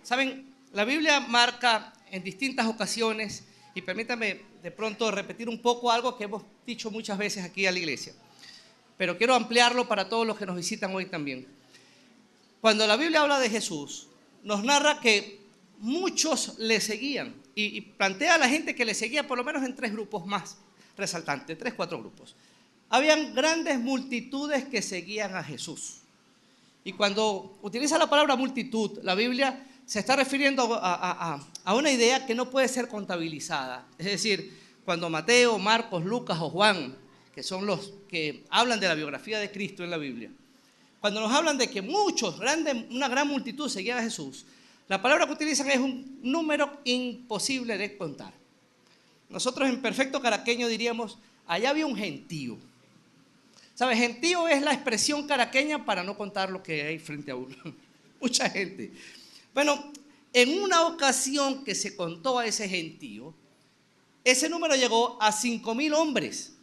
Saben, la Biblia marca en distintas ocasiones, y permítame de pronto repetir un poco algo que hemos dicho muchas veces aquí a la iglesia, pero quiero ampliarlo para todos los que nos visitan hoy también. Cuando la Biblia habla de Jesús, nos narra que muchos le seguían y plantea a la gente que le seguía por lo menos en tres grupos más resaltantes, 3, 4 grupos. Habían grandes multitudes que seguían a Jesús. Y cuando utiliza la palabra multitud, la Biblia se está refiriendo a una idea que no puede ser contabilizada. Es decir, cuando Mateo, Marcos, Lucas o Juan, que son los que hablan de la biografía de Cristo en la Biblia, cuando nos hablan de que una gran multitud seguían a Jesús, la palabra que utilizan es un número imposible de contar. Nosotros en perfecto caraqueño diríamos, allá había un gentío. ¿Sabes? Gentío es la expresión caraqueña para no contar lo que hay frente a uno. Mucha gente. Bueno, en una ocasión que se contó a ese gentío, ese número llegó a 5,000 hombres,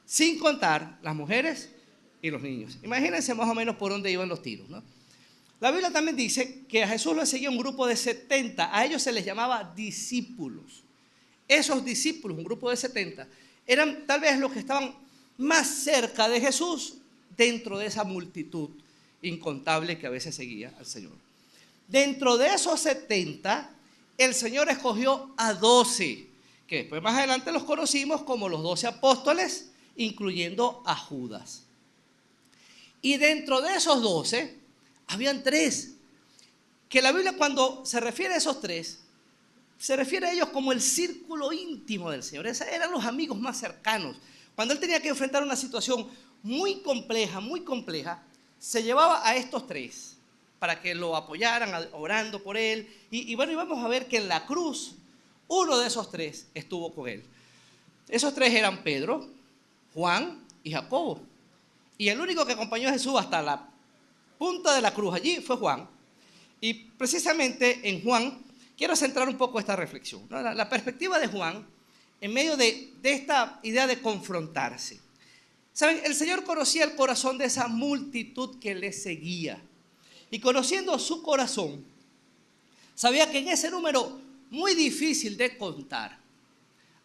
sin contar las mujeres y los niños. Imagínense más o menos por dónde iban los tiros, ¿no? La Biblia también dice que a Jesús le seguía un grupo de 70. A ellos se les llamaba discípulos. Esos discípulos, un grupo de 70, eran tal vez los que estaban más cerca de Jesús dentro de esa multitud incontable que a veces seguía al Señor. Dentro de esos 70, el Señor escogió a 12, que después más adelante los conocimos como los 12 apóstoles, incluyendo a Judas. Y dentro de esos 12, habían 3, que la Biblia cuando se refiere a esos 3, se refiere a ellos como el círculo íntimo del Señor. Esos eran los amigos más cercanos. Cuando él tenía que enfrentar una situación muy compleja, se llevaba a estos 3 para que lo apoyaran orando por él. Y bueno, y vamos a ver que en la cruz, uno de esos 3 estuvo con él. Esos 3 eran Pedro, Juan y Jacobo. Y el único que acompañó a Jesús hasta la punta de la cruz allí fue Juan. Y precisamente en Juan quiero centrar un poco esta reflexión, ¿no? La perspectiva de Juan en medio de esta idea de confrontarse. ¿Saben? El Señor conocía el corazón de esa multitud que le seguía. Y conociendo su corazón, sabía que en ese número muy difícil de contar,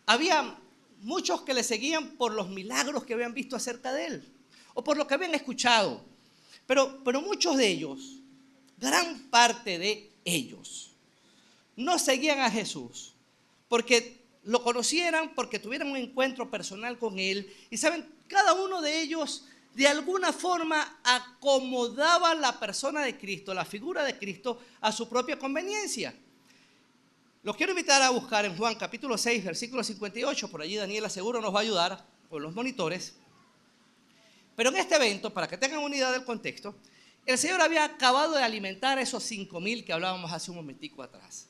había muchos que le seguían por los milagros que habían visto acerca de él, o por lo que habían escuchado. Pero muchos de ellos, gran parte de ellos, no seguían a Jesús porque lo conocieran, porque tuvieran un encuentro personal con él. Y saben, cada uno de ellos de alguna forma acomodaba la persona de Cristo, la figura de Cristo, a su propia conveniencia. Los quiero invitar a buscar en Juan capítulo 6, versículo 58. Por allí Daniela seguro nos va a ayudar con los monitores. Pero en este evento, para que tengan una idea del contexto, el Señor había acabado de alimentar a esos 5,000 que hablábamos hace un momentico atrás.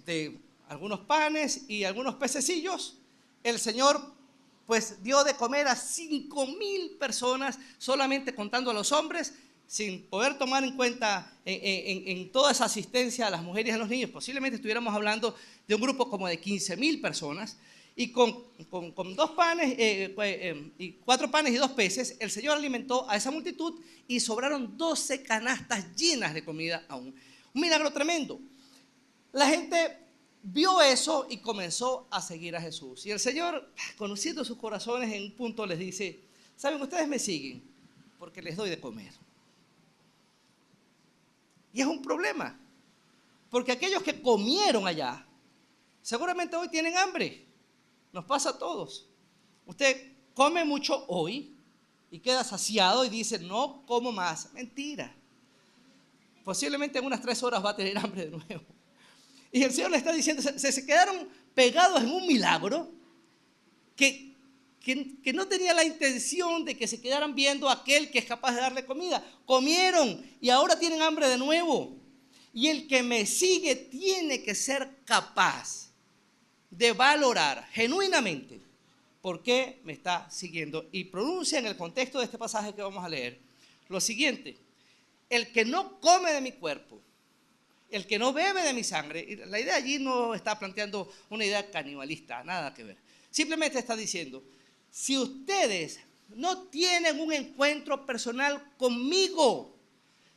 De algunos panes y algunos pececillos, el Señor pues dio de comer a 5,000 personas, solamente contando a los hombres, sin poder tomar en cuenta en toda esa asistencia a las mujeres y a los niños. Posiblemente estuviéramos hablando de un grupo como de 15,000 personas. Y con 2 panes, y 4 panes y 2 peces, el Señor alimentó a esa multitud y sobraron 12 canastas llenas de comida aún. Un milagro tremendo. La gente vio eso y comenzó a seguir a Jesús. Y el Señor, conociendo sus corazones, en un punto les dice: ¿saben? Ustedes me siguen porque les doy de comer. Y es un problema, porque aquellos que comieron allá, seguramente hoy tienen hambre. Nos pasa a todos. Usted come mucho hoy y queda saciado y dice: no como más. Mentira. Posiblemente en unas 3 horas va a tener hambre de nuevo. Y el Señor le está diciendo, se quedaron pegados en un milagro que no tenía la intención de que se quedaran viendo a aquel que es capaz de darle comida. Comieron y ahora tienen hambre de nuevo. Y el que me sigue tiene que ser capaz de valorar genuinamente por qué me está siguiendo. Y pronuncia en el contexto de este pasaje que vamos a leer lo siguiente: el que no come de mi cuerpo, el que no bebe de mi sangre. Y la idea allí no está planteando una idea canibalista, nada que ver. Simplemente está diciendo: si ustedes no tienen un encuentro personal conmigo,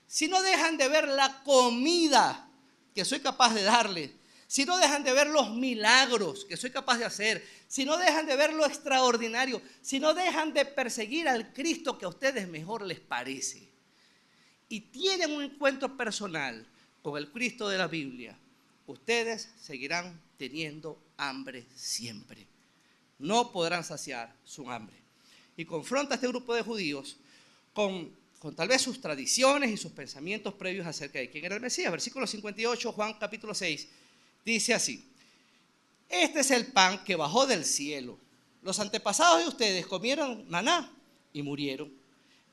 si no dejan de ver la comida que soy capaz de darles, si no dejan de ver los milagros que soy capaz de hacer, si no dejan de ver lo extraordinario, si no dejan de perseguir al Cristo que a ustedes mejor les parece, y tienen un encuentro personal con el Cristo de la Biblia, ustedes seguirán teniendo hambre siempre. No podrán saciar su hambre. Y confronta a este grupo de judíos con tal vez sus tradiciones y sus pensamientos previos acerca de quién era el Mesías. Versículo 58, Juan capítulo 6, dice así: este es el pan que bajó del cielo. Los antepasados de ustedes comieron maná y murieron,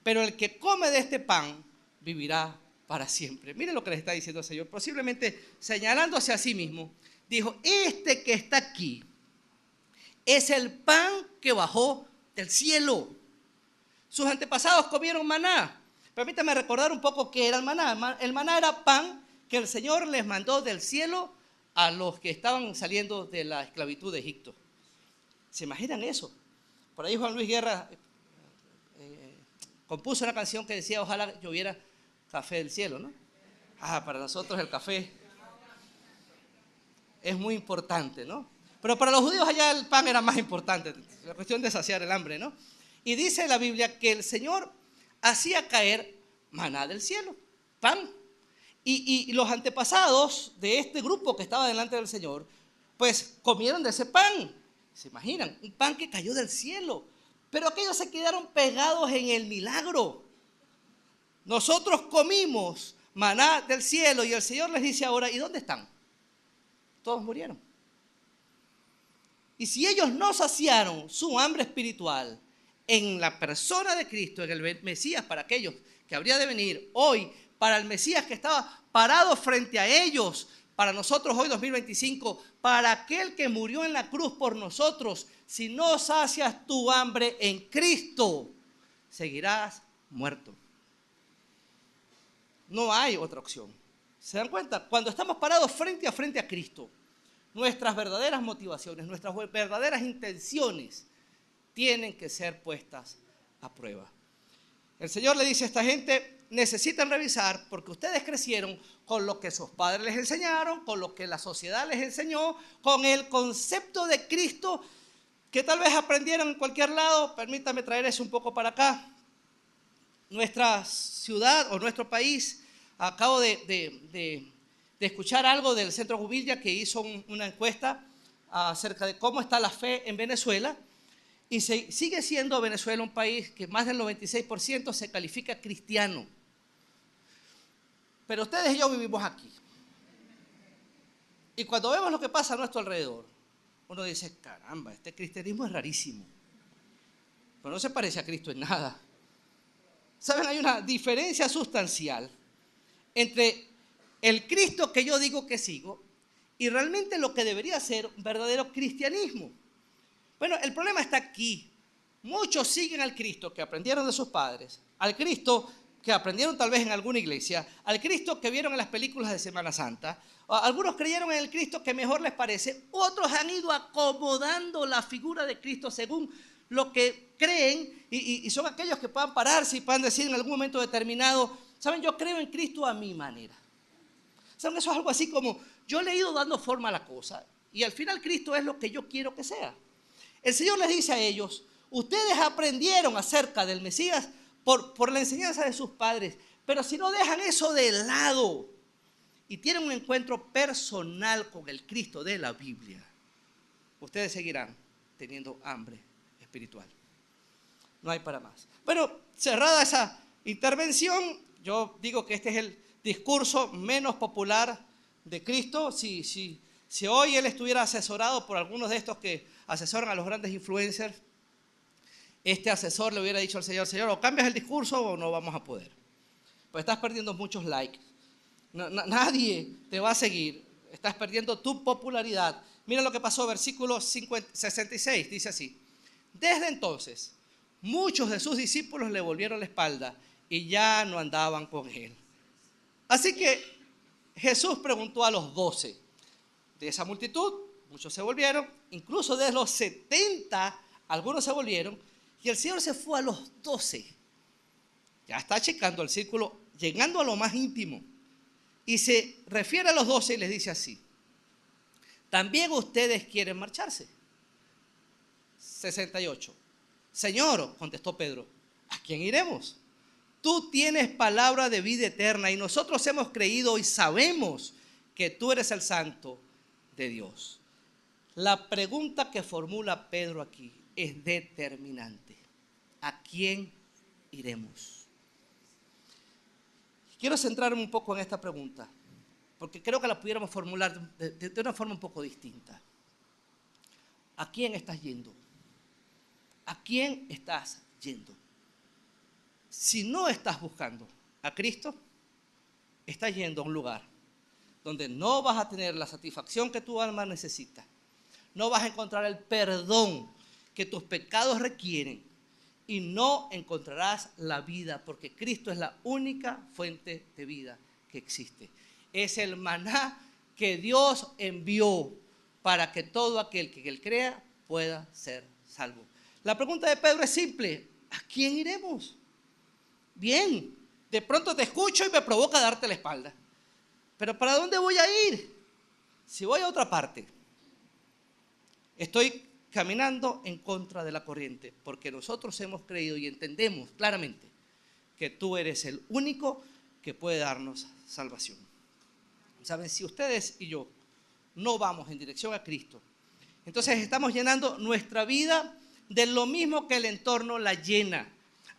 pero el que come de este pan vivirá para siempre. Miren lo que les está diciendo el Señor, posiblemente señalándose a sí mismo. Dijo, este que está aquí es el pan que bajó del cielo. Sus antepasados comieron maná. Permítame recordar un poco qué era el maná. El maná era pan que el Señor les mandó del cielo a los que estaban saliendo de la esclavitud de Egipto. ¿Se imaginan eso? Por ahí Juan Luis Guerra compuso una canción que decía, ojalá lloviera café del cielo, ¿no? Para nosotros el café es muy importante, ¿no? Pero para los judíos allá el pan era más importante, la cuestión de saciar el hambre, ¿no? Y dice la Biblia que el Señor hacía caer maná del cielo, pan. Y los antepasados de este grupo que estaba delante del Señor, pues comieron de ese pan. ¿Se imaginan? Un pan que cayó del cielo. Pero aquellos se quedaron pegados en el milagro. Nosotros comimos maná del cielo y el Señor les dice ahora, ¿y dónde están? Todos murieron. Y si ellos no saciaron su hambre espiritual en la persona de Cristo, en el Mesías para aquellos que habría de venir hoy, para el Mesías que estaba parado frente a ellos, para nosotros hoy 2025, para aquel que murió en la cruz por nosotros, si no sacias tu hambre en Cristo, seguirás muerto. No hay otra opción. ¿Se dan cuenta? Cuando estamos parados frente a Cristo, nuestras verdaderas motivaciones, nuestras verdaderas intenciones tienen que ser puestas a prueba. El Señor le dice a esta gente, necesitan revisar porque ustedes crecieron con lo que sus padres les enseñaron, con lo que la sociedad les enseñó, con el concepto de Cristo que tal vez aprendieron en cualquier lado. Permítame traer eso un poco para acá. Nuestra ciudad o nuestro país, acabo de escuchar algo del Centro Jubilla que hizo una encuesta acerca de cómo está la fe en Venezuela. Y sigue siendo Venezuela un país que más del 96% se califica cristiano. Pero ustedes y yo vivimos aquí. Y cuando vemos lo que pasa a nuestro alrededor, uno dice, caramba, este cristianismo es rarísimo. Pero no se parece a Cristo en nada. ¿Saben? Hay una diferencia sustancial entre el Cristo que yo digo que sigo y realmente lo que debería ser un verdadero cristianismo. Bueno, el problema está aquí. Muchos siguen al Cristo que aprendieron de sus padres, al Cristo que aprendieron tal vez en alguna iglesia, al Cristo que vieron en las películas de Semana Santa. Algunos creyeron en el Cristo que mejor les parece, otros han ido acomodando la figura de Cristo según lo que creen y son aquellos que puedan pararse y puedan decir en algún momento determinado, ¿saben? Yo creo en Cristo a mi manera. ¿Saben? Eso es algo así como, yo le he ido dando forma a la cosa y al final Cristo es lo que yo quiero que sea. El Señor les dice a ellos, ustedes aprendieron acerca del Mesías por la enseñanza de sus padres, pero si no dejan eso de lado y tienen un encuentro personal con el Cristo de la Biblia, ustedes seguirán teniendo hambre espiritual. No hay para más. Bueno, cerrada esa intervención, yo digo que este es el discurso menos popular de Cristo. Si hoy Él estuviera asesorado por algunos de estos que asesoran a los grandes influencers, este asesor le hubiera dicho al Señor, Señor, o cambias el discurso o no vamos a poder. Pues estás perdiendo muchos likes. Nadie te va a seguir. Estás perdiendo tu popularidad. Mira lo que pasó, versículo 66, dice así. Desde entonces, muchos de sus discípulos le volvieron la espalda y ya no andaban con él. Así que Jesús preguntó a los 12. De esa multitud, muchos se volvieron, incluso de los 70, algunos se volvieron, y el Señor se fue a los 12. Ya está checando el círculo, llegando a lo más íntimo. y se refiere a los 12 y les dice así: también ustedes quieren marcharse. 68. Señor, contestó Pedro, ¿a quién iremos? Tú tienes palabra de vida eterna y nosotros hemos creído y sabemos que tú eres el Santo de Dios. La pregunta que formula Pedro aquí es determinante. ¿A quién iremos? Quiero centrarme un poco en esta pregunta, porque creo que la pudiéramos formular de una forma un poco distinta. ¿A quién estás yendo? ¿A quién estás yendo? Si no estás buscando a Cristo, estás yendo a un lugar donde no vas a tener la satisfacción que tu alma necesita. No vas a encontrar el perdón que tus pecados requieren y no encontrarás la vida, porque Cristo es la única fuente de vida que existe. Es el maná que Dios envió para que todo aquel que él crea pueda ser salvo. La pregunta de Pedro es simple: ¿a quién iremos? Bien, de pronto te escucho y me provoca darte la espalda. Pero ¿para dónde voy a ir? Si voy a otra parte, estoy caminando en contra de la corriente, porque nosotros hemos creído y entendemos claramente que tú eres el único que puede darnos salvación. ¿Saben? Si ustedes y yo no vamos en dirección a Cristo, entonces estamos llenando nuestra vida de lo mismo que el entorno la llena.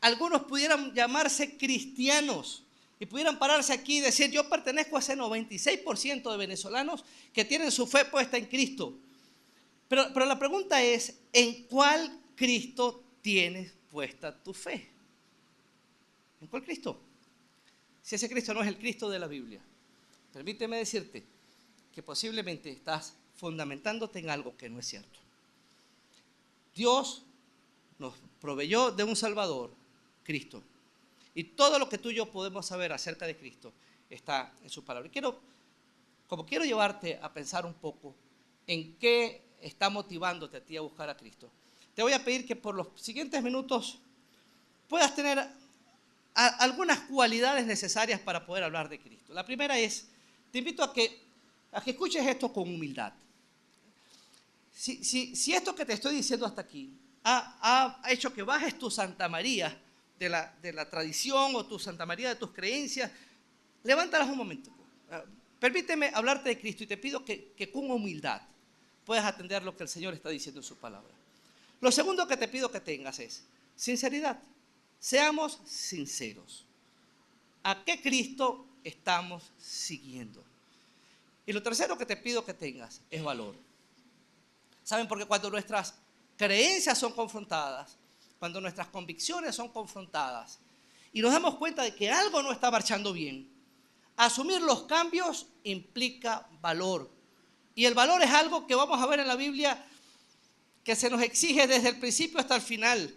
Algunos pudieran llamarse cristianos y pudieran pararse aquí y decir: yo pertenezco a ese 96% de venezolanos que tienen su fe puesta en Cristo. Pero la pregunta es: ¿en cuál Cristo tienes puesta tu fe? ¿En cuál Cristo? Si ese Cristo no es el Cristo de la Biblia, permíteme decirte que posiblemente estás fundamentándote en algo que no es cierto. Dios nos proveyó de un Salvador, Cristo. Y todo lo que tú y yo podemos saber acerca de Cristo está en su palabra. Y quiero llevarte a pensar un poco en qué está motivándote a ti a buscar a Cristo. Te voy a pedir que por los siguientes minutos puedas tener algunas cualidades necesarias para poder hablar de Cristo. La primera es: te invito a que escuches esto con humildad. Si esto que te estoy diciendo hasta aquí ha hecho que bajes tu Santa María de la tradición o tu Santa María de tus creencias, levántalas un momento. Permíteme hablarte de Cristo y te pido que con humildad puedas atender lo que el Señor está diciendo en su palabra. Lo segundo que te pido que tengas es sinceridad. Seamos sinceros. ¿A qué Cristo estamos siguiendo? Y lo tercero que te pido que tengas es valor. ¿Saben? Porque cuando nuestras creencias son confrontadas, cuando nuestras convicciones son confrontadas y nos damos cuenta de que algo no está marchando bien, asumir los cambios implica valor. Y el valor es algo que vamos a ver en la Biblia que se nos exige desde el principio hasta el final.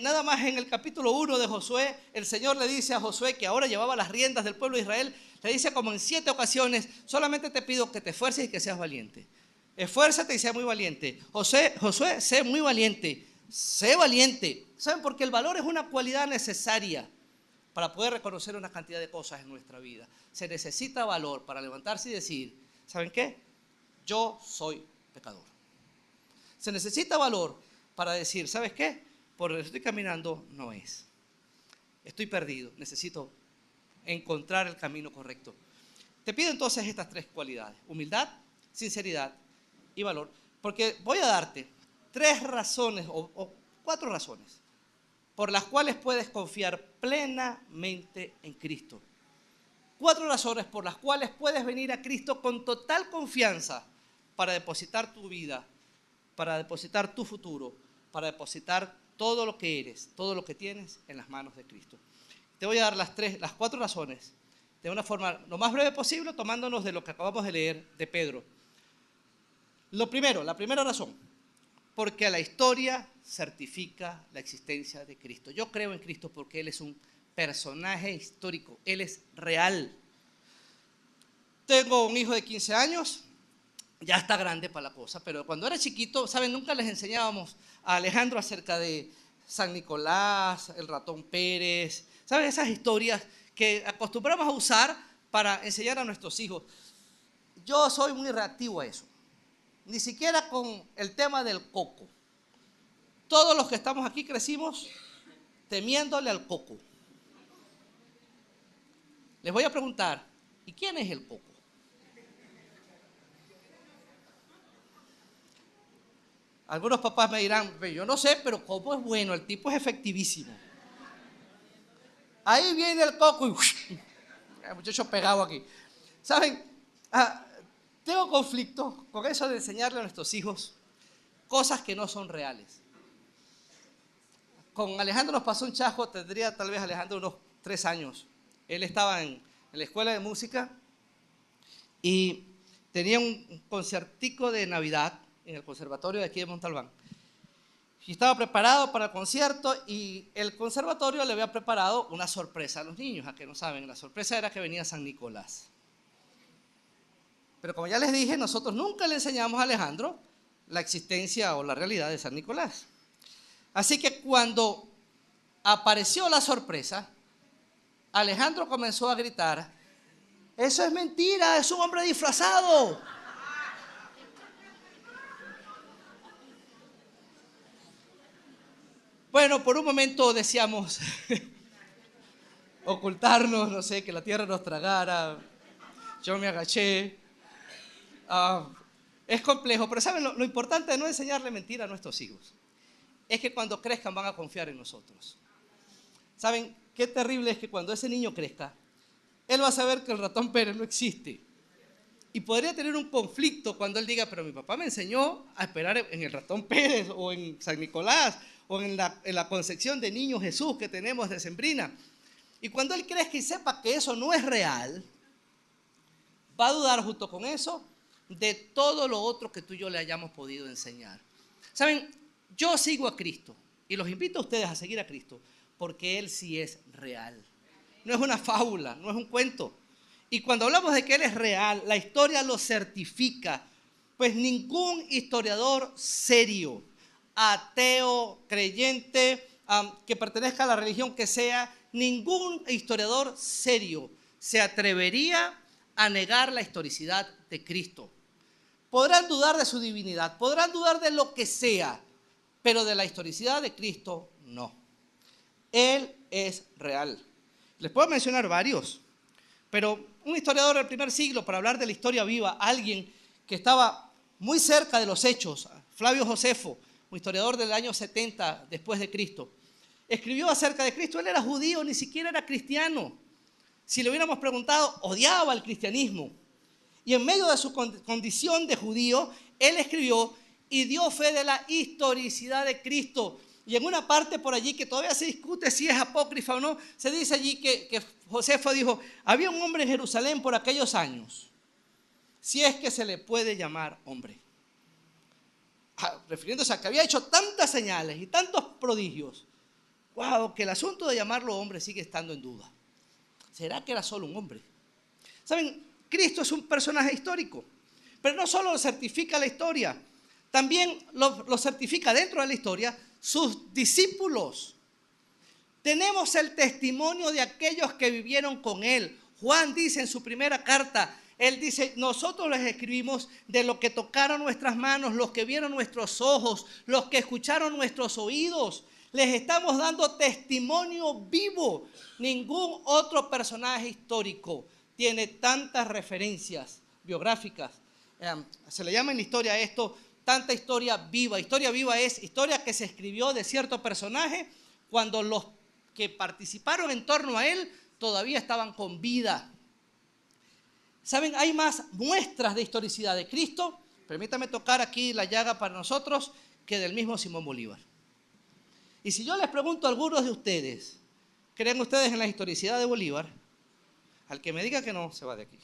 Nada más en el capítulo 1 de Josué, el Señor le dice a Josué, que ahora llevaba las riendas del pueblo de Israel, le dice como en 7 ocasiones: solamente te pido que te esfuerces y que seas valiente. Esfuérzate y sea muy valiente. Josué, sé muy valiente. Sé valiente. ¿Saben? Porque el valor es una cualidad necesaria para poder reconocer una cantidad de cosas en nuestra vida. Se necesita valor para levantarse y decir: ¿saben qué? Yo soy pecador. Se necesita valor para decir: ¿sabes qué? Por donde estoy caminando no es. Estoy perdido. Necesito encontrar el camino correcto. Te pido entonces estas 3 cualidades: humildad, sinceridad y valor. Porque voy a darte 3 razones o 4 razones por las cuales puedes confiar plenamente en Cristo. 4 razones por las cuales puedes venir a Cristo con total confianza para depositar tu vida, para depositar tu futuro, para depositar todo lo que eres, todo lo que tienes en las manos de Cristo. Te voy a dar las 4 razones de una forma lo más breve posible, tomándonos de lo que acabamos de leer de Pedro. La primera razón: porque la historia certifica la existencia de Cristo. Yo creo en Cristo porque Él es un personaje histórico, Él es real. Tengo un hijo de 15 años, ya está grande para la cosa, pero cuando era chiquito, ¿saben? Nunca les enseñábamos a Alejandro acerca de San Nicolás, el ratón Pérez, ¿saben? Esas historias que acostumbramos a usar para enseñar a nuestros hijos. Yo soy muy reactivo a eso. Ni siquiera con el tema del coco. Todos los que estamos aquí crecimos temiéndole al coco. Les voy a preguntar, ¿y quién es el coco? Algunos papás me dirán, yo no sé, pero Coco es bueno, el tipo es efectivísimo. Ahí viene el Coco y el muchacho pegado aquí. ¿Saben? Tengo conflicto con eso de enseñarle a nuestros hijos cosas que no son reales. Con Alejandro nos pasó un chasco, tendría tal vez Alejandro unos 3 años. Él estaba en la escuela de música y tenía un concertico de Navidad en el conservatorio de aquí de Montalbán. Y estaba preparado para el concierto y el conservatorio le había preparado una sorpresa a los niños, a que no saben, la sorpresa era que venía San Nicolás. Pero como ya les dije, nosotros nunca le enseñamos a Alejandro la existencia o la realidad de San Nicolás. Así que cuando apareció la sorpresa, Alejandro comenzó a gritar, eso es mentira, es un hombre disfrazado. Bueno, por un momento deseamos ocultarnos, no sé, que la tierra nos tragara. Yo me agaché. Es complejo, pero ¿saben? Lo importante de no enseñarle mentira a nuestros hijos es que cuando crezcan van a confiar en nosotros. ¿Saben qué terrible es que cuando ese niño crezca, él va a saber que el ratón Pérez no existe? Y podría tener un conflicto cuando él diga, pero mi papá me enseñó a esperar en el ratón Pérez o en San Nicolás o en la concepción de niño Jesús que tenemos de Sembrina. Y cuando él crezca y sepa que eso no es real, va a dudar junto con eso de todo lo otro que tú y yo le hayamos podido enseñar. ¿Saben? Yo sigo a Cristo y los invito a ustedes a seguir a Cristo porque Él sí es real. No es una fábula, no es un cuento. Y cuando hablamos de que Él es real, la historia lo certifica. Pues ningún historiador serio, ateo, creyente, que pertenezca a la religión que sea, ningún historiador serio se atrevería a negar la historicidad de Cristo. Podrán dudar de su divinidad, podrán dudar de lo que sea, pero de la historicidad de Cristo no. Él es real. Les puedo mencionar varios, pero un historiador del primer siglo, para hablar de la historia viva, alguien que estaba muy cerca de los hechos, Flavio Josefo, un historiador del año 70 después de Cristo, escribió acerca de Cristo. Él era judío, ni siquiera era cristiano. Si le hubiéramos preguntado, odiaba el cristianismo. Y en medio de su condición de judío, él escribió y dio fe de la historicidad de Cristo. Y en una parte por allí que todavía se discute si es apócrifa o no, se dice allí que Josefo dijo, había un hombre en Jerusalén por aquellos años, si es que se le puede llamar hombre. Refiriéndose a que había hecho tantas señales y tantos prodigios, wow, que el asunto de llamarlo hombre sigue estando en duda. ¿Será que era solo un hombre? ¿Saben? Cristo es un personaje histórico, pero no solo lo certifica la historia, también lo certifica dentro de la historia sus discípulos. Tenemos el testimonio de aquellos que vivieron con él. Juan dice en su primera carta, él dice, nosotros les escribimos de lo que tocaron nuestras manos, los que vieron nuestros ojos, los que escucharon nuestros oídos. Les estamos dando testimonio vivo. Ningún otro personaje histórico tiene tantas referencias biográficas. Se le llama en la historia a esto tanta historia viva. Historia viva es historia que se escribió de cierto personaje cuando los que participaron en torno a él todavía estaban con vida. ¿Saben? Hay más muestras de historicidad de Cristo, permítame tocar aquí la llaga para nosotros, que del mismo Simón Bolívar. Y si yo les pregunto a algunos de ustedes, ¿creen ustedes en la historicidad de Bolívar? Al que me diga que no, se va de aquí.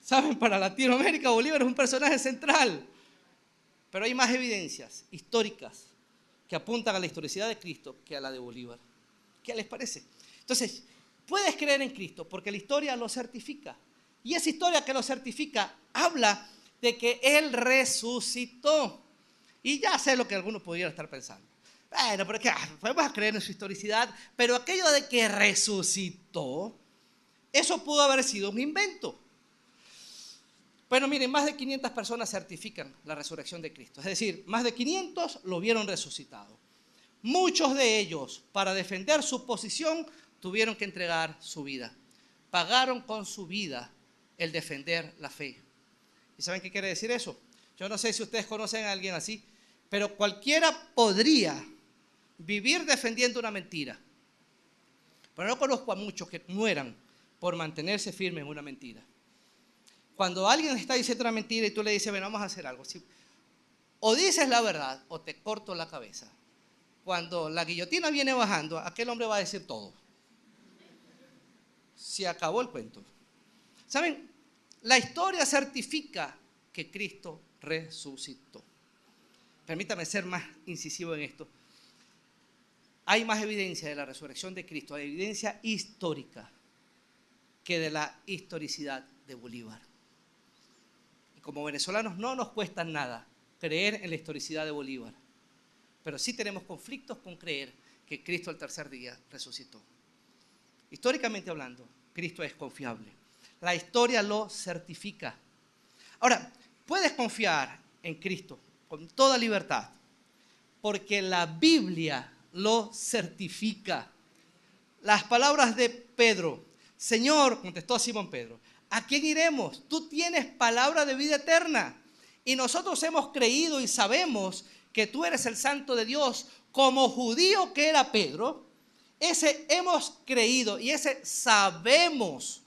¿Saben? Para Latinoamérica Bolívar es un personaje central, pero hay más evidencias históricas que apuntan a la historicidad de Cristo que a la de Bolívar. ¿Qué les parece? Entonces, puedes creer en Cristo porque la historia lo certifica. Y esa historia que lo certifica habla de que Él resucitó. Y ya sé lo que algunos pudieran estar pensando. Bueno, pero ¿qué? Podemos creer en su historicidad, pero aquello de que resucitó, Eso pudo haber sido un invento. Bueno, miren, más de 500 personas certifican la resurrección de Cristo. Es decir, más de 500 lo vieron resucitado. Muchos de ellos, para defender su posición, tuvieron que entregar su vida. Pagaron con su vida el defender la fe. ¿Y saben qué quiere decir eso? Yo no sé si ustedes conocen a alguien así, pero cualquiera podría vivir defendiendo una mentira. Pero no conozco a muchos que mueran por mantenerse firmes en una mentira. Cuando alguien está diciendo una mentira y tú le dices, bueno, vamos a hacer algo. ¿Sí? O dices la verdad o te corto la cabeza. Cuando la guillotina viene bajando, aquel hombre va a decir todo. Se acabó el cuento. ¿Saben? La historia certifica que Cristo resucitó. Permítame ser más incisivo en esto. Hay más evidencia de la resurrección de Cristo, hay evidencia histórica, que de la historicidad de Bolívar. Y como venezolanos no nos cuesta nada creer en la historicidad de Bolívar, pero sí tenemos conflictos con creer que Cristo al tercer día resucitó. Históricamente hablando, Cristo es confiable. La historia lo certifica. Ahora, puedes confiar en Cristo con toda libertad, porque la Biblia lo certifica. Las palabras de Pedro, Señor, contestó Simón Pedro, ¿a quién iremos? Tú tienes palabra de vida eterna y nosotros hemos creído y sabemos que tú eres el Santo de Dios. Como judío que era Pedro, ese hemos creído y ese sabemos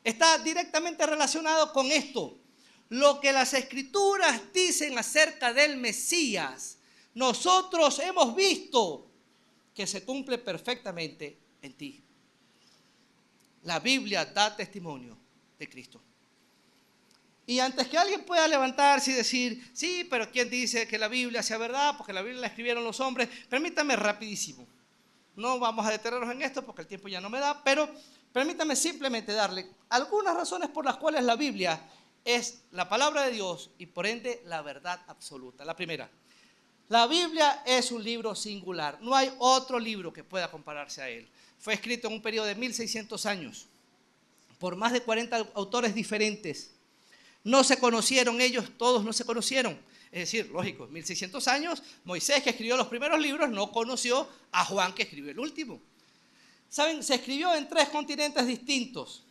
está directamente relacionado con esto. Lo que las Escrituras dicen acerca del Mesías, nosotros hemos visto que se cumple perfectamente en ti. La Biblia da testimonio de Cristo. Y antes que alguien pueda levantarse y decir, sí, pero ¿quién dice que la Biblia sea verdad? Porque la Biblia la escribieron los hombres. Permítame rapidísimo. No vamos a detenernos en esto porque el tiempo ya no me da, pero permítame simplemente darle algunas razones por las cuales la Biblia es la palabra de Dios y por ende la verdad absoluta. La primera, la Biblia es un libro singular. No hay otro libro que pueda compararse a él. Fue escrito en un periodo de 1600 años por más de 40 autores diferentes. No se conocieron ellos, todos no se conocieron. Es decir, lógico, 1600 años, Moisés, que escribió los primeros libros, no conoció a Juan, que escribió el último. ¿Saben? Se escribió en 3 continentes distintos,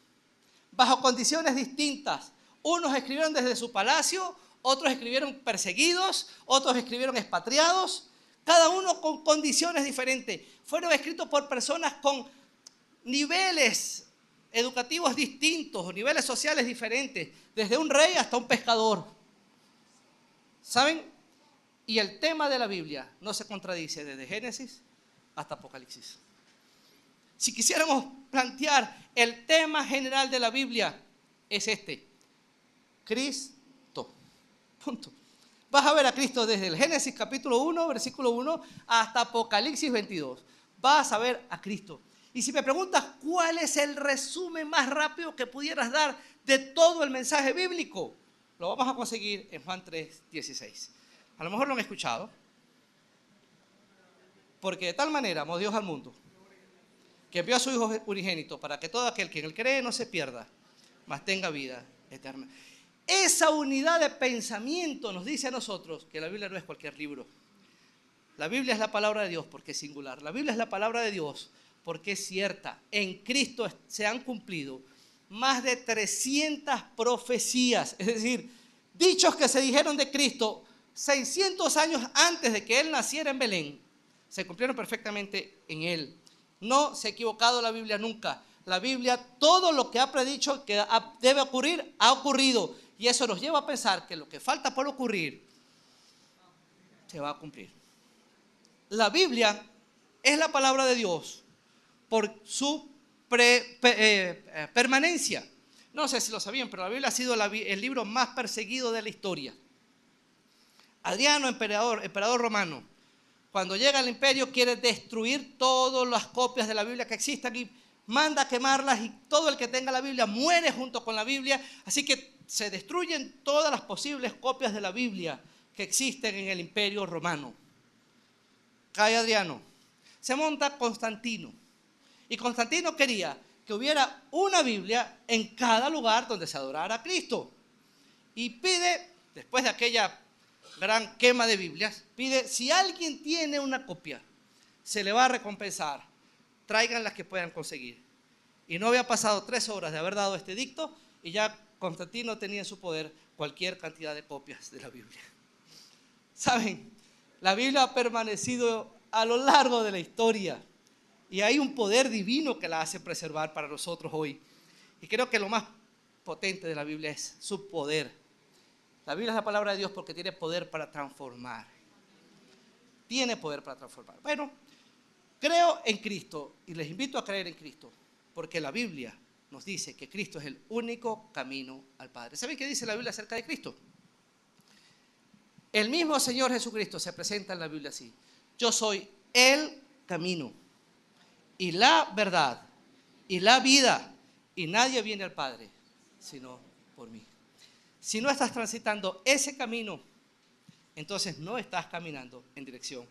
bajo condiciones distintas. Unos escribieron desde su palacio, otros escribieron perseguidos, otros escribieron expatriados, cada uno con condiciones diferentes. Fueron escritos por personas con niveles educativos distintos, niveles sociales diferentes, desde un rey hasta un pescador. ¿Saben? Y el tema de la Biblia no se contradice desde Génesis hasta Apocalipsis. Si quisiéramos plantear el tema general de la Biblia, es este: Cristo. Punto. Vas a ver a Cristo desde el Génesis capítulo 1, versículo 1, hasta Apocalipsis 22. Vas a ver a Cristo. Y si me preguntas cuál es el resumen más rápido que pudieras dar de todo el mensaje bíblico, lo vamos a conseguir en Juan 3:16. A lo mejor lo han escuchado. Porque de tal manera amó Dios al mundo, que envió a su Hijo unigénito para que todo aquel que en él cree no se pierda, mas tenga vida eterna. Esa unidad de pensamiento nos dice a nosotros que la Biblia no es cualquier libro. La Biblia es la palabra de Dios porque es singular. La Biblia es la palabra de Dios porque es cierta. En Cristo se han cumplido más de 300 profecías, es decir, dichos que se dijeron de Cristo 600 años antes de que Él naciera en Belén, se cumplieron perfectamente en Él. No se ha equivocado la Biblia nunca. La Biblia, todo lo que ha predicho que debe ocurrir, ha ocurrido. Y eso nos lleva a pensar que lo que falta por ocurrir se va a cumplir. La Biblia es la palabra de Dios por su permanencia. No sé si lo sabían, pero la Biblia ha sido el libro más perseguido de la historia. Adriano, emperador romano, cuando llega al imperio quiere destruir todas las copias de la Biblia que existan y manda a quemarlas, y todo el que tenga la Biblia muere junto con la Biblia. Así que se destruyen todas las posibles copias de la Biblia que existen en el imperio romano. Cae Adriano, se monta Constantino, y Constantino quería que hubiera una Biblia en cada lugar donde se adorara a Cristo. Y pide, después de aquella gran quema de Biblias, pide, si alguien tiene una copia, se le va a recompensar. Traigan las que puedan conseguir. Y no había pasado 3 horas de haber dado este edicto y ya Constantino tenía en su poder cualquier cantidad de copias de la Biblia. ¿Saben? La Biblia ha permanecido a lo largo de la historia y hay un poder divino que la hace preservar para nosotros hoy. Y creo que lo más potente de la Biblia es su poder. La Biblia es la palabra de Dios porque tiene poder para transformar. Tiene poder para transformar. Bueno, creo en Cristo y les invito a creer en Cristo porque la Biblia nos dice que Cristo es el único camino al Padre. ¿Saben qué dice la Biblia acerca de Cristo? El mismo Señor Jesucristo se presenta en la Biblia así: yo soy el camino y la verdad y la vida, y nadie viene al Padre sino por mí. Si no estás transitando ese camino, entonces no estás caminando en dirección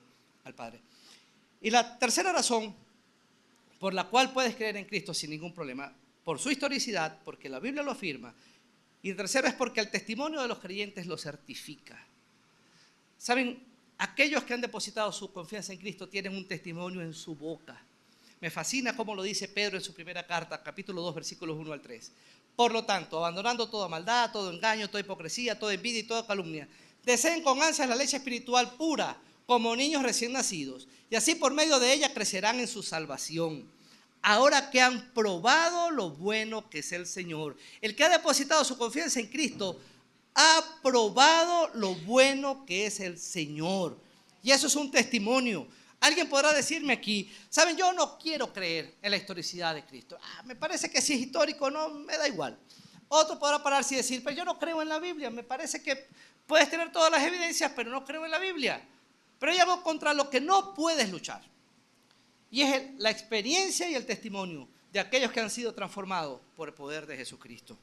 al Padre. Y la tercera razón por la cual puedes creer en Cristo sin ningún problema, por su historicidad, porque la Biblia lo afirma, y el tercero es porque el testimonio de los creyentes lo certifica. ¿Saben? Aquellos que han depositado su confianza en Cristo tienen un testimonio en su boca. Me fascina cómo lo dice Pedro en su primera carta, capítulo 2, versículos 1 al 3. Por lo tanto, abandonando toda maldad, todo engaño, toda hipocresía, toda envidia y toda calumnia, deseen con ansias la leche espiritual pura, como niños recién nacidos, y así por medio de ella crecerán en su salvación. Ahora que han probado lo bueno que es el Señor. El que ha depositado su confianza en Cristo ha probado lo bueno que es el Señor. Y eso es un testimonio. Alguien podrá decirme aquí, ¿saben? Yo no quiero creer en la historicidad de Cristo. Me parece que si es histórico, no, me da igual. Otro podrá pararse y decir, pero yo no creo en la Biblia. Me parece que puedes tener todas las evidencias, pero no creo en la Biblia. Pero hay algo contra lo que no puedes luchar. Y es la experiencia y el testimonio de aquellos que han sido transformados por el poder de Jesucristo.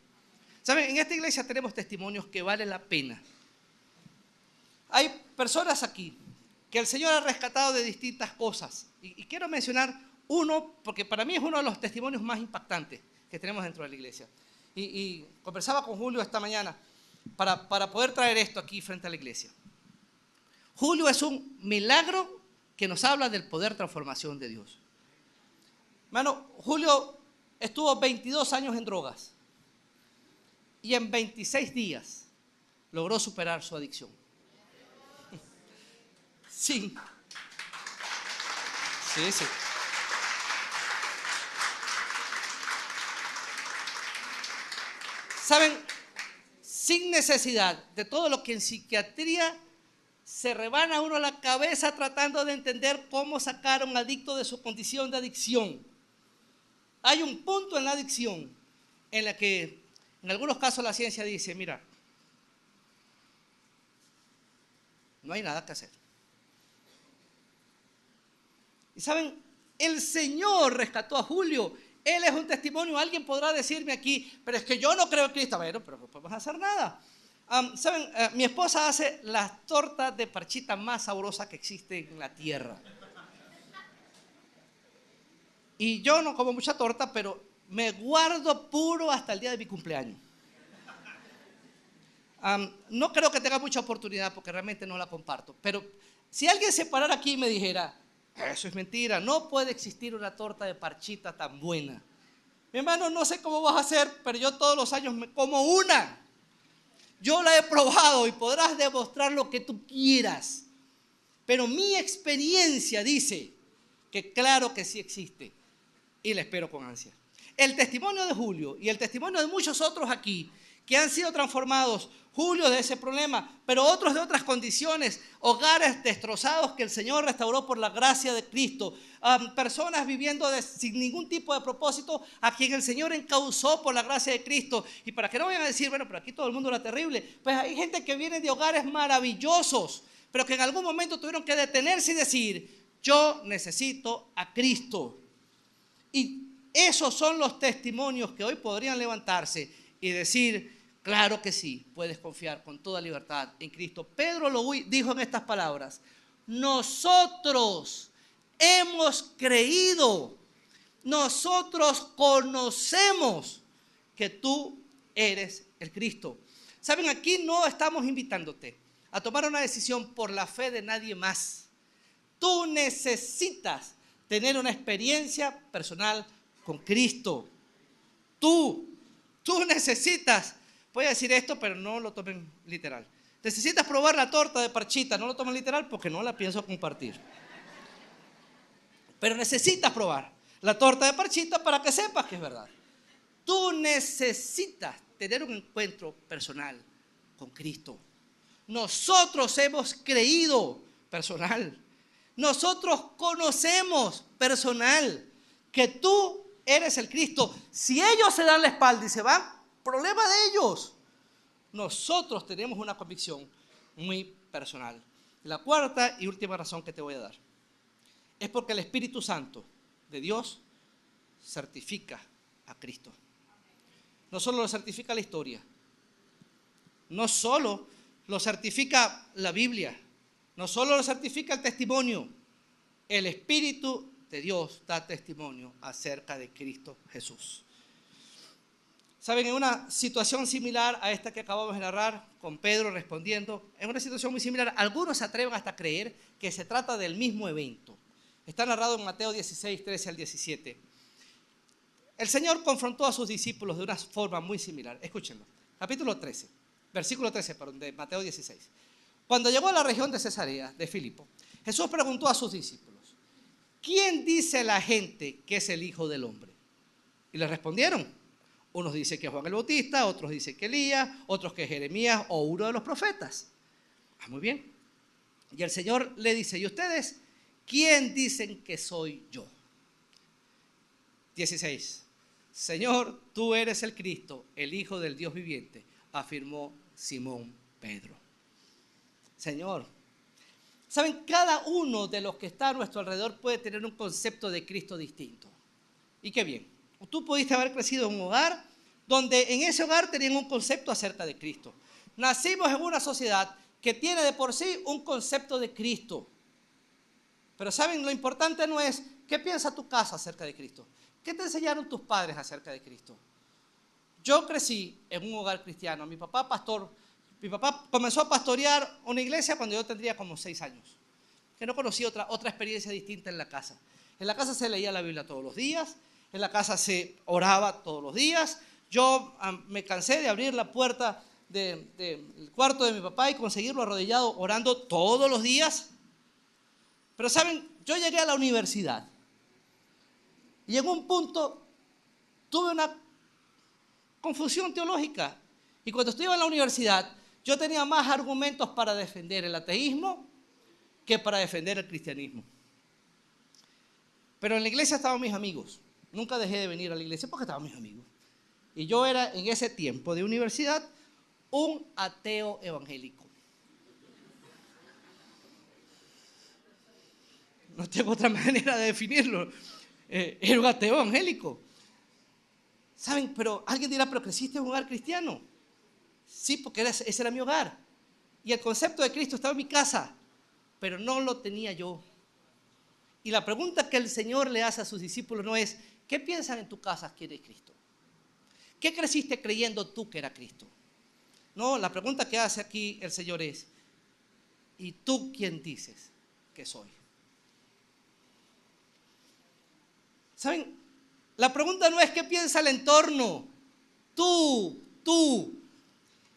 ¿Saben? En esta iglesia tenemos testimonios que valen la pena. Hay personas aquí que el Señor ha rescatado de distintas cosas. Y quiero mencionar uno, porque para mí es uno de los testimonios más impactantes que tenemos dentro de la iglesia. Y conversaba con Julio esta mañana para poder traer esto aquí frente a la iglesia. Julio es un milagro que nos habla del poder transformación de Dios. Hermano, Julio estuvo 22 años en drogas y en 26 días logró superar su adicción. Sí. Sí. ¿Saben? Sin necesidad de todo lo que en psiquiatría se rebana a uno la cabeza tratando de entender cómo sacar a un adicto de su condición de adicción. Hay un punto en la adicción en la que en algunos casos la ciencia dice, mira, no hay nada que hacer. Y saben, el Señor rescató a Julio. Él es un testimonio. Alguien podrá decirme aquí, pero es que yo no creo en Cristo. Bueno, pero no podemos hacer nada. ¿Saben? Mi esposa hace las tortas de parchita más sabrosas que existen en la tierra. Y yo no como mucha torta, pero me guardo puro hasta el día de mi cumpleaños. No creo que tenga mucha oportunidad porque realmente no la comparto. Pero si alguien se parara aquí y me dijera, eso es mentira, no puede existir una torta de parchita tan buena. Mi hermano, no sé cómo vas a hacer, pero yo todos los años me como una. Yo la he probado y podrás demostrar lo que tú quieras. Pero mi experiencia dice que claro que sí existe y la espero con ansia. El testimonio de Julio y el testimonio de muchos otros aquí que han sido transformados, Julio de ese problema, pero otros de otras condiciones, hogares destrozados que el Señor restauró por la gracia de Cristo, personas viviendo sin ningún tipo de propósito, a quien el Señor encauzó por la gracia de Cristo. Y para que no vayan a decir, bueno, pero aquí todo el mundo era terrible, pues hay gente que viene de hogares maravillosos, pero que en algún momento tuvieron que detenerse y decir, yo necesito a Cristo. Y esos son los testimonios que hoy podrían levantarse y decir, claro que sí, puedes confiar con toda libertad en Cristo. Pedro lo dijo en estas palabras, nosotros hemos creído nosotros conocemos que tú eres el Cristo. Saben, aquí no estamos invitándote a tomar una decisión por la fe de nadie más. Tú necesitas tener una experiencia personal con Cristo. Tú necesitas, voy a decir esto, pero no lo tomen literal. Necesitas probar la torta de parchita, no lo tomen literal porque no la pienso compartir. Pero necesitas probar la torta de parchita para que sepas que es verdad. Tú necesitas tener un encuentro personal con Cristo. Nosotros hemos creído personal. Nosotros conocemos personal que tú eres el Cristo. Si ellos se dan la espalda y se van, problema de ellos. Nosotros tenemos una convicción muy personal. La cuarta y última razón que te voy a dar es porque el Espíritu Santo de Dios certifica a Cristo. No solo lo certifica la historia, no solo lo certifica la Biblia, no solo lo certifica el testimonio, el Espíritu de Dios da testimonio acerca de Cristo Jesús. Saben, en una situación similar a esta que acabamos de narrar, con Pedro respondiendo, en una situación muy similar, algunos se atreven hasta a creer que se trata del mismo evento. Está narrado en Mateo 16, 13 al 17. El Señor confrontó a sus discípulos de una forma muy similar. Escúchenlo. Capítulo 13, versículo 13, de Mateo 16. Cuando llegó a la región de Cesarea de Filipo, Jesús preguntó a sus discípulos: ¿quién dice la gente que es el Hijo del Hombre? Y le respondieron: unos dicen que es Juan el Bautista, otros dicen que Elías, otros que es Jeremías o uno de los profetas. Muy bien. Y el Señor le dice: ¿y ustedes quién dicen que soy yo? 16. Señor, tú eres el Cristo, el Hijo del Dios viviente, afirmó Simón Pedro. Señor, saben, cada uno de los que está a nuestro alrededor puede tener un concepto de Cristo distinto. Y qué bien. Tú pudiste haber crecido en un hogar donde en ese hogar tenían un concepto acerca de Cristo. Nacimos en una sociedad que tiene de por sí un concepto de Cristo. Pero saben, lo importante no es qué piensa tu casa acerca de Cristo. ¿Qué te enseñaron tus padres acerca de Cristo? Yo crecí en un hogar cristiano. Mi papá comenzó a pastorear una iglesia cuando yo tendría como 6 años. Que no conocí otra experiencia distinta en la casa. En la casa se leía la Biblia todos los días. En la casa se oraba todos los días. Yo me cansé de abrir la puerta del cuarto de mi papá y conseguirlo arrodillado orando todos los días. Pero saben, yo llegué a la universidad y en un punto tuve una confusión teológica. Y cuando estuve en la universidad, yo tenía más argumentos para defender el ateísmo que para defender el cristianismo. Pero en la iglesia estaban mis amigos. Nunca dejé de venir a la iglesia porque estaban mis amigos. Y yo era, en ese tiempo de universidad, un ateo evangélico. No tengo otra manera de definirlo. Era un ateo evangélico. ¿Saben? Pero alguien dirá, ¿pero creciste en un hogar cristiano? Sí, porque ese era mi hogar. Y el concepto de Cristo estaba en mi casa, pero no lo tenía yo. Y la pregunta que el Señor le hace a sus discípulos no es: ¿qué piensan en tu casa que eres Cristo? ¿Qué creciste creyendo tú que era Cristo? No, la pregunta que hace aquí el Señor es: ¿y tú quién dices que soy? ¿Saben? La pregunta no es qué piensa el entorno. Tú.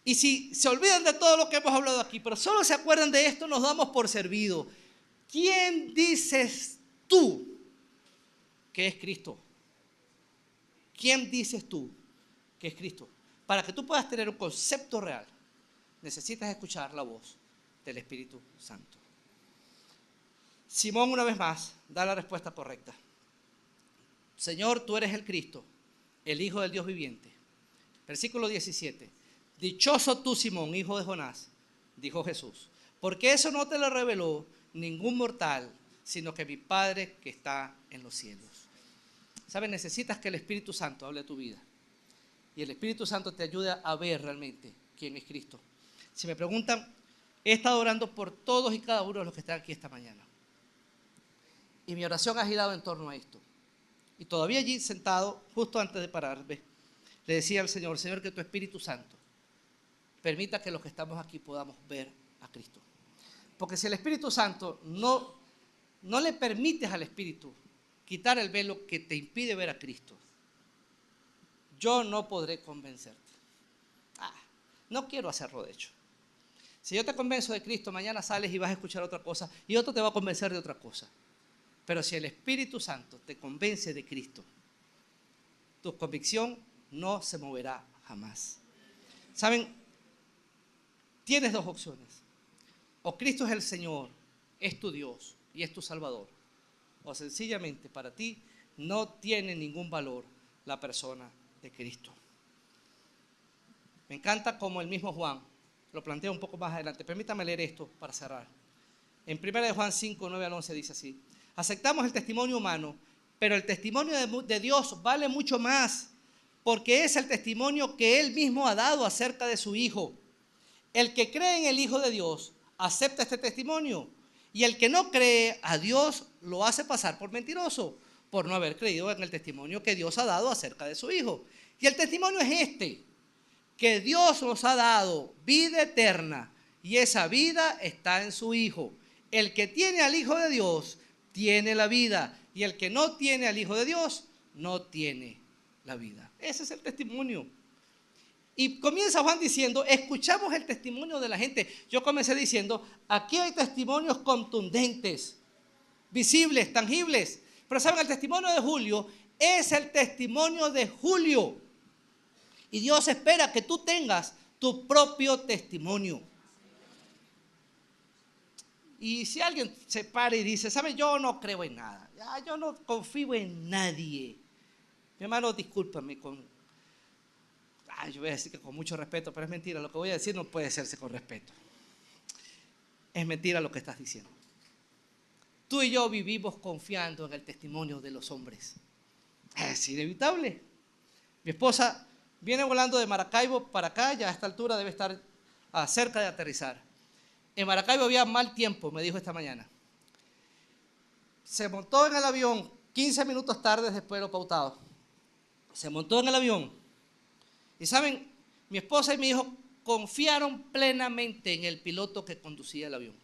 Y si se olvidan de todo lo que hemos hablado aquí, pero solo se acuerdan de esto, nos damos por servido. ¿Quién dices tú que es Cristo? ¿Quién dices tú que es Cristo? Para que tú puedas tener un concepto real, necesitas escuchar la voz del Espíritu Santo. Simón, una vez más, da la respuesta correcta. Señor, tú eres el Cristo, el Hijo del Dios viviente. Versículo 17. Dichoso tú, Simón, hijo de Jonás, dijo Jesús, porque eso no te lo reveló ningún mortal, sino que mi Padre que está en los cielos. ¿Sabes? Necesitas que el Espíritu Santo hable a tu vida. Y el Espíritu Santo te ayuda a ver realmente quién es Cristo. Si me preguntan, he estado orando por todos y cada uno de los que están aquí esta mañana. Y mi oración ha girado en torno a esto. Y todavía allí sentado, justo antes de pararme, le decía al Señor, Señor, que tu Espíritu Santo permita que los que estamos aquí podamos ver a Cristo. Porque si el Espíritu Santo no le permites al Espíritu quitar el velo que te impide ver a Cristo, yo no podré convencerte. No quiero hacerlo, de hecho. Si yo te convenzo de Cristo, mañana sales y vas a escuchar otra cosa y otro te va a convencer de otra cosa. Pero si el Espíritu Santo te convence de Cristo, tu convicción no se moverá jamás. ¿Saben? Tienes dos opciones. O Cristo es el Señor, es tu Dios y es tu Salvador. O sencillamente para ti no tiene ningún valor la persona de Cristo. Me encanta como el mismo Juan lo plantea un poco más adelante. Permítame leer esto para cerrar. En 1 Juan 5, 9 al 11 dice así: aceptamos el testimonio humano, pero el testimonio de Dios vale mucho más, porque es el testimonio que Él mismo ha dado acerca de su Hijo. El que cree en el Hijo de Dios acepta este testimonio, y el que no cree a Dios lo hace pasar por mentiroso, por no haber creído en el testimonio que Dios ha dado acerca de su Hijo. Y el testimonio es este: que Dios nos ha dado vida eterna, y esa vida está en su Hijo. El que tiene al Hijo de Dios tiene la vida, y el que no tiene al Hijo de Dios no tiene la vida. Ese es el testimonio. Y comienza Juan diciendo, escuchamos el testimonio de la gente. Yo comencé diciendo, aquí hay testimonios contundentes, visibles, tangibles. Pero saben, el testimonio de Julio es el testimonio de Julio. Y Dios espera que tú tengas tu propio testimonio. Y si alguien se para y dice, ¿sabe? Yo no creo en nada. Yo no confío en nadie. Mi hermano, discúlpame yo voy a decir que con mucho respeto, pero es mentira. Lo que voy a decir no puede hacerse con respeto. Es mentira lo que estás diciendo. Tú y yo vivimos confiando en el testimonio de los hombres. Es inevitable. Mi esposa viene volando de Maracaibo para acá, ya a esta altura debe estar cerca de aterrizar. En Maracaibo había mal tiempo, me dijo esta mañana. Se montó en el avión 15 minutos tarde después de lo pautado. Se montó en el avión. Y saben, mi esposa y mi hijo confiaron plenamente en el piloto que conducía el avión.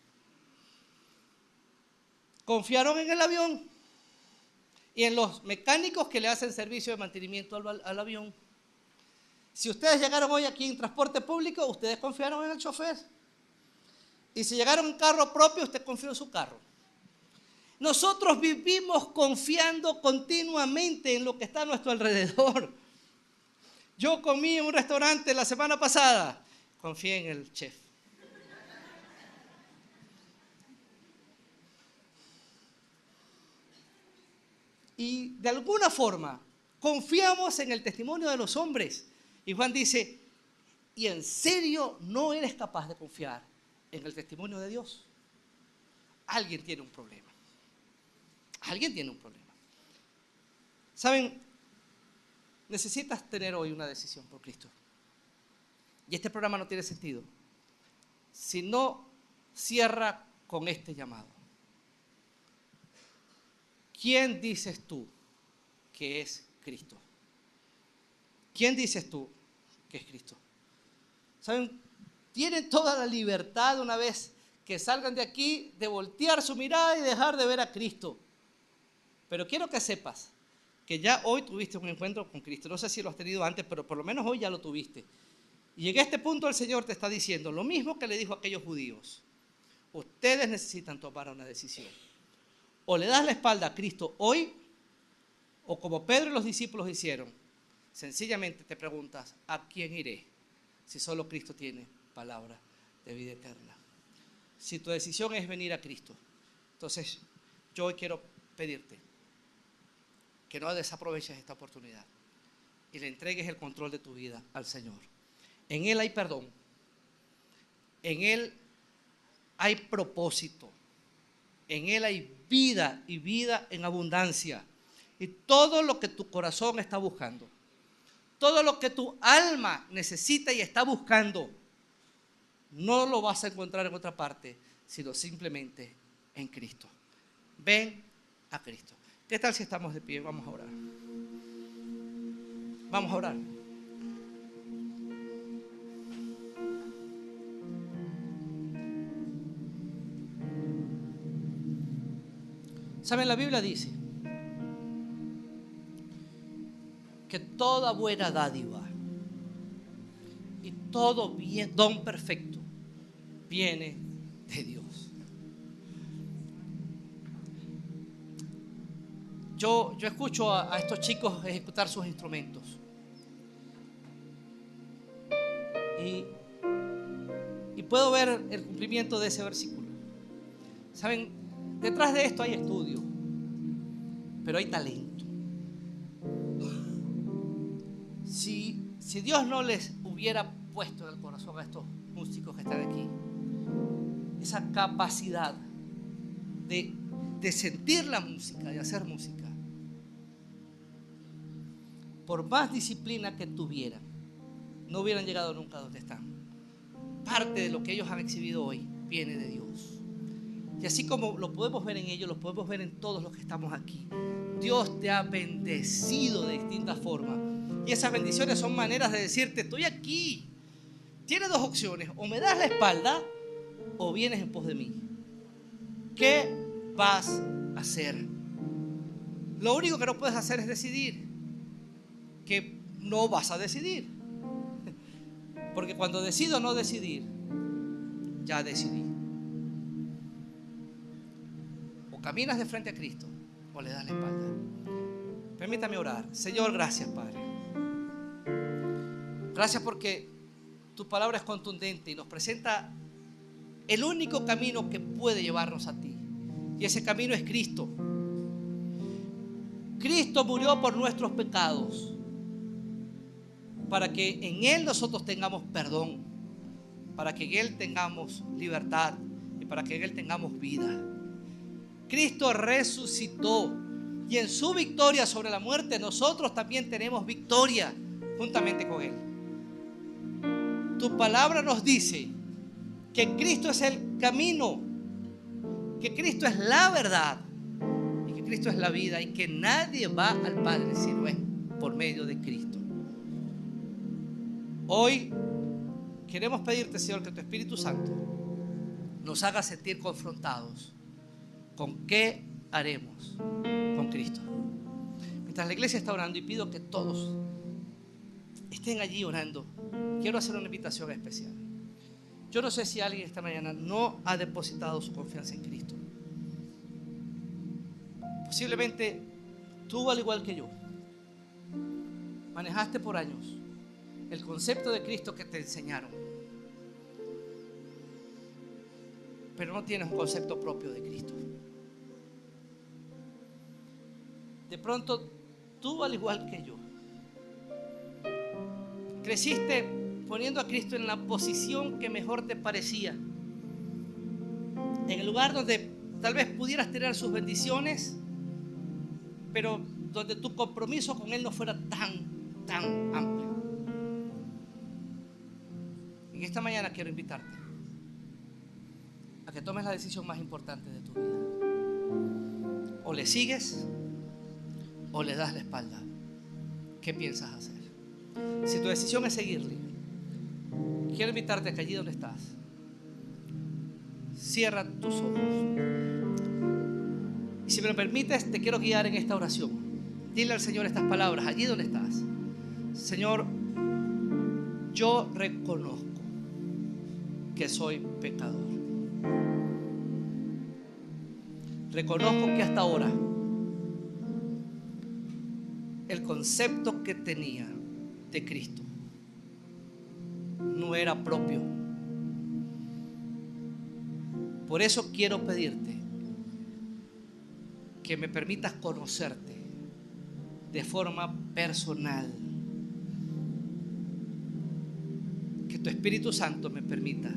Confiaron en el avión y en los mecánicos que le hacen servicio de mantenimiento al avión. Si ustedes llegaron hoy aquí en transporte público, ustedes confiaron en el chofer. Y si llegaron en carro propio, usted confió en su carro. Nosotros vivimos confiando continuamente en lo que está a nuestro alrededor. Yo comí en un restaurante la semana pasada, confié en el chef. Y de alguna forma confiamos en el testimonio de los hombres. Y Juan dice, ¿y en serio no eres capaz de confiar en el testimonio de Dios? Alguien tiene un problema. Alguien tiene un problema. ¿Saben? Necesitas tener hoy una decisión por Cristo. Y este programa no tiene sentido si no cierra con este llamado. ¿Quién dices tú que es Cristo? ¿Quién dices tú que es Cristo? ¿Saben? Tienen toda la libertad una vez que salgan de aquí de voltear su mirada y dejar de ver a Cristo. Pero quiero que sepas que ya hoy tuviste un encuentro con Cristo. No sé si lo has tenido antes, pero por lo menos hoy ya lo tuviste. Y en este punto el Señor te está diciendo lo mismo que le dijo a aquellos judíos. Ustedes necesitan tomar una decisión. O le das la espalda a Cristo hoy, o como Pedro y los discípulos hicieron, sencillamente te preguntas, ¿a quién iré? Si solo Cristo tiene palabra de vida eterna. Si tu decisión es venir a Cristo, entonces yo hoy quiero pedirte que no desaproveches esta oportunidad y le entregues el control de tu vida al Señor. En Él hay perdón, en Él hay propósito, en Él hay vida y vida en abundancia. Y todo lo que tu corazón está buscando, todo lo que tu alma necesita y está buscando, no lo vas a encontrar en otra parte, sino simplemente en Cristo. Ven a Cristo. ¿Qué tal si estamos de pie? Vamos a orar. Vamos a orar. ¿Saben? La Biblia dice que toda buena dádiva y todo bien, don perfecto viene de Dios. Yo escucho a estos chicos ejecutar sus instrumentos y puedo ver el cumplimiento de ese versículo. ¿Saben? Detrás de esto hay estudio, pero hay talento. Si Dios no les hubiera puesto en el corazón a estos músicos que están aquí esa capacidad de sentir la música, de hacer música, por más disciplina que tuvieran, no hubieran llegado nunca a donde están. Parte de lo que ellos han exhibido hoy viene de Dios. Y así como lo podemos ver en ellos, lo podemos ver en todos los que estamos aquí. Dios te ha bendecido de distintas formas. Y esas bendiciones son maneras de decirte: estoy aquí. Tienes dos opciones: o me das la espalda o vienes en pos de mí. ¿Qué vas a hacer? Lo único que no puedes hacer es decidir que no vas a decidir. Porque cuando decido no decidir, ya decidí. O caminas de frente a Cristo o le das la espalda. Permítame orar. Señor, gracias, Padre. Gracias porque tu palabra es contundente y nos presenta el único camino que puede llevarnos a ti. Y ese camino es Cristo. Cristo murió por nuestros pecados para que en Él nosotros tengamos perdón, para que en Él tengamos libertad y para que en Él tengamos vida. Cristo resucitó y en su victoria sobre la muerte nosotros también tenemos victoria juntamente con Él. Tu palabra nos dice que Cristo es el camino, que Cristo es la verdad y que Cristo es la vida y que nadie va al Padre si no es por medio de Cristo. Hoy queremos pedirte, Señor, que tu Espíritu Santo nos haga sentir confrontados con qué haremos con Cristo. Mientras la iglesia está orando, y pido que todos estén allí orando, quiero hacer una invitación especial. Yo no sé si alguien esta mañana no ha depositado su confianza en Cristo. Posiblemente tú, al igual que yo, manejaste por años el concepto de Cristo que te enseñaron, pero no tienes un concepto propio de Cristo. De pronto, tú, al igual que yo, creciste poniendo a Cristo en la posición que mejor te parecía, en el lugar donde tal vez pudieras tener sus bendiciones, pero donde tu compromiso con Él no fuera tan amplio. En esta mañana quiero invitarte a que tomes la decisión más importante de tu vida. O le sigues o le das la espalda. ¿Qué piensas hacer? Si tu decisión es seguirle, quiero invitarte a que allí donde estás, cierra tus ojos. Y si me lo permites, te quiero guiar en esta oración. Dile al Señor estas palabras allí donde estás. Señor, yo reconozco que soy pecador. Reconozco que hasta ahora el concepto que tenía de Cristo no era propio. Por eso quiero pedirte que me permitas conocerte de forma personal. Que tu Espíritu Santo me permita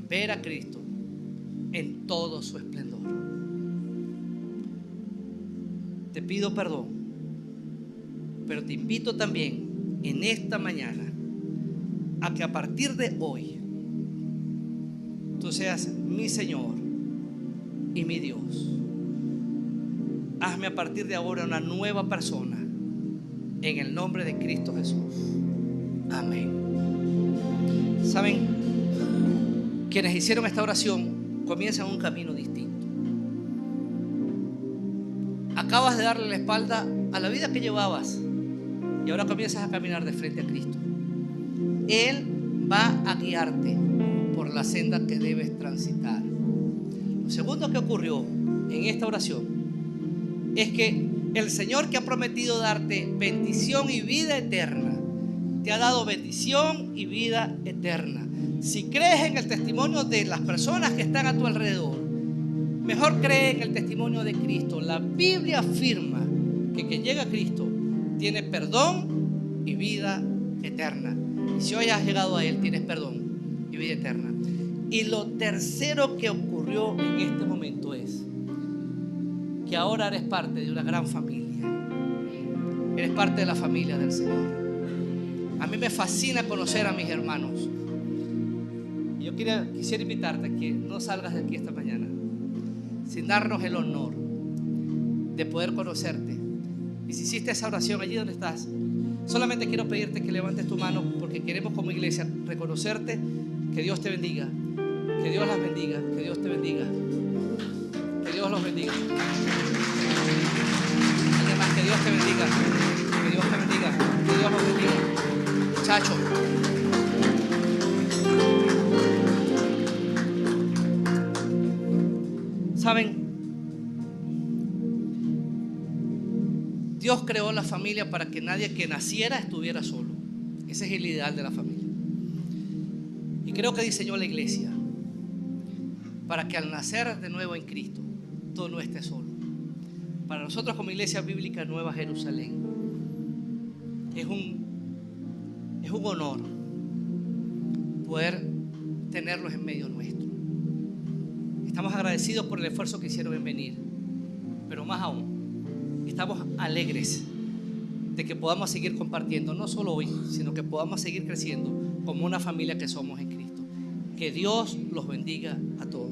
ver a Cristo en todo su esplendor. Te pido perdón, pero te invito también en esta mañana a que a partir de hoy tú seas mi Señor y mi Dios. Hazme a partir de ahora una nueva persona en el nombre de Cristo Jesús. Amén. ¿Saben? Quienes hicieron esta oración comienzan un camino distinto. Acabas de darle la espalda a la vida que llevabas y ahora comienzas a caminar de frente a Cristo. Él va a guiarte por la senda que debes transitar. Lo segundo que ocurrió en esta oración es que el Señor, que ha prometido darte bendición y vida eterna, te ha dado bendición y vida eterna. Si crees en el testimonio de las personas que están a tu alrededor, mejor cree en el testimonio de Cristo. La Biblia afirma que quien llega a Cristo tiene perdón y vida eterna. Y si hoy has llegado a Él, tienes perdón y vida eterna. Y lo tercero que ocurrió en este momento es que ahora eres parte de una gran familia. Eres parte de la familia del Señor. A mí me fascina conocer a mis hermanos. Yo quisiera invitarte a que no salgas de aquí esta mañana sin darnos el honor de poder conocerte. Y si hiciste esa oración allí donde estás, solamente quiero pedirte que levantes tu mano, porque queremos como iglesia reconocerte. Que Dios te bendiga, que Dios las bendiga, que Dios te bendiga, que Dios los bendiga. Además, que Dios te bendiga, que Dios te bendiga, que Dios los bendiga. Muchachos, ¿saben? Dios creó la familia para que nadie que naciera estuviera solo. Ese es el ideal de la familia. Y creo que diseñó la iglesia para que al nacer de nuevo en Cristo, tú no estés solo. Para nosotros como Iglesia Bíblica Nueva Jerusalén, es un honor poder tenerlos en medio nuestro. Estamos agradecidos por el esfuerzo que hicieron en venir, pero más aún, estamos alegres de que podamos seguir compartiendo, no solo hoy, sino que podamos seguir creciendo como una familia que somos en Cristo. Que Dios los bendiga a todos.